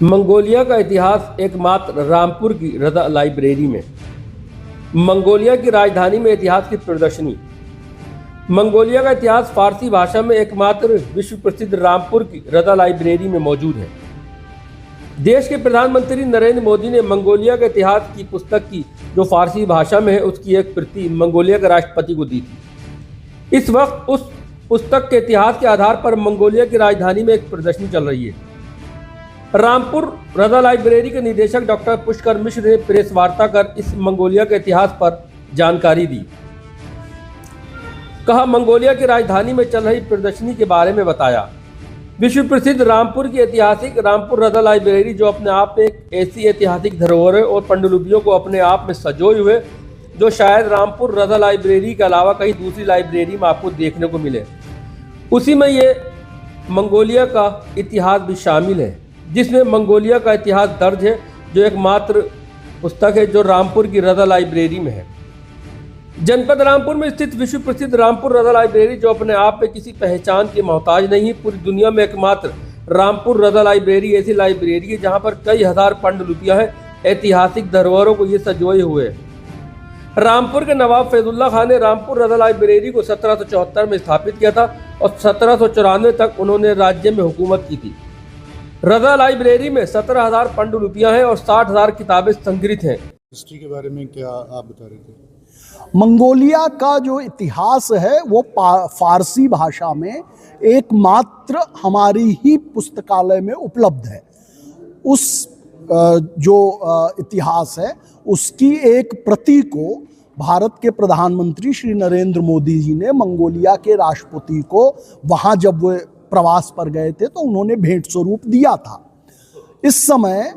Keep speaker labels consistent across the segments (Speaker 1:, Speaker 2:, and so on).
Speaker 1: Mongolia का इतिहास एकमात्र रामपुर की रज़ा लाइब्रेरी में। मंगोलिया की राजधानी में इतिहास की प्रदर्शनी। मंगोलिया का इतिहास फारसी भाषा में एकमात्र विश्व प्रसिद्ध रामपुर की रज़ा लाइब्रेरी में मौजूद है। देश के प्रधानमंत्री नरेंद्र मोदी ने मंगोलिया के इतिहास की पुस्तक की जो फारसी भाषा में है उसकी एक प्रति मंगोलिया के राष्ट्रपति को दी थी। इस वक्त उस पुस्तक के इतिहास के आधार पर मंगोलिया की राजधानी में एक प्रदर्शनी चल रही है। रामपुर रज़ा लाइब्रेरी के निदेशक डॉक्टर पुष्कर मिश्र ने प्रेस वार्ता कर इस मंगोलिया के इतिहास पर जानकारी दी। कहा, मंगोलिया की राजधानी में चल रही प्रदर्शनी के बारे में बताया। विश्व प्रसिद्ध रामपुर की ऐतिहासिक रामपुर रज़ा लाइब्रेरी जो अपने आप में एक ऐसी ऐतिहासिक धरोहर और पांडुलिपियों को अपने आप में सजोए हुए जो शायद रामपुर रज़ा लाइब्रेरी के अलावा कहीं दूसरी लाइब्रेरी में आपको देखने को मिले, उसी में ये मंगोलिया का इतिहास भी शामिल है, जिसमें मंगोलिया का इतिहास दर्ज है, जो एकमात्र पुस्तक है जो रामपुर की रज़ा लाइब्रेरी में है। जनपद रामपुर में स्थित विश्व प्रसिद्ध रामपुर रज़ा लाइब्रेरी जो अपने आप में किसी पहचान की मोहताज नहीं है, पूरी दुनिया में एकमात्र रामपुर रज़ा लाइब्रेरी ऐसी लाइब्रेरी है जहां पर कई हजार पांडुलिपियां हैं, ऐतिहासिक धरोहरों को ये सजोए हुए है। रामपुर के नवाब फैजुल्ला खान ने रामपुर रज़ा लाइब्रेरी को 1774 में स्थापित किया था और 1794 तक उन्होंने राज्य में हुकूमत की थी। रज़ा लाइब्रेरी में 17,000 पांडुलिपियां हैं और 60,000 किताबें संग्रहित हैं।
Speaker 2: हिस्ट्री के बारे में क्या आप बता रहे थे?
Speaker 3: मंगोलिया का जो इतिहास है वो फारसी भाषा में एकमात्र हमारी ही पुस्तकालय में उपलब्ध है। उस जो इतिहास है उसकी एक प्रति को भारत के प्रधानमंत्री श्री नरेंद्र मोदी जी ने मंगोलिया के राष्ट्रपति को वहाँ जब वो प्रवास पर गए थे तो उन्होंने भेंट स्वरूप दिया था। इस समय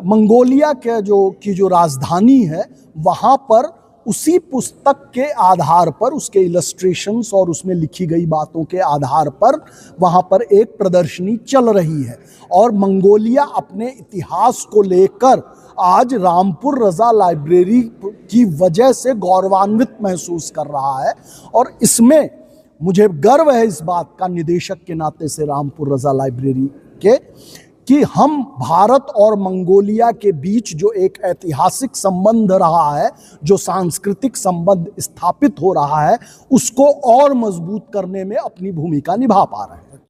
Speaker 3: मंगोलिया के जो राजधानी है वहाँ पर उसी पुस्तक के आधार पर उसके इलस्ट्रेशंस और उसमें लिखी गई बातों के आधार पर वहाँ पर एक प्रदर्शनी चल रही है और मंगोलिया अपने इतिहास को लेकर आज रामपुर रज़ा लाइब्रेरी की वजह से गौरवान्वित महसूस कर रहा है। और इसमें मुझे गर्व है इस बात का निदेशक के नाते से रामपुर रज़ा लाइब्रेरी के कि हम भारत और मंगोलिया के बीच जो एक ऐतिहासिक संबंध रहा है, जो सांस्कृतिक संबंध स्थापित हो रहा है, उसको और मजबूत करने में अपनी भूमिका निभा पा रहे हैं।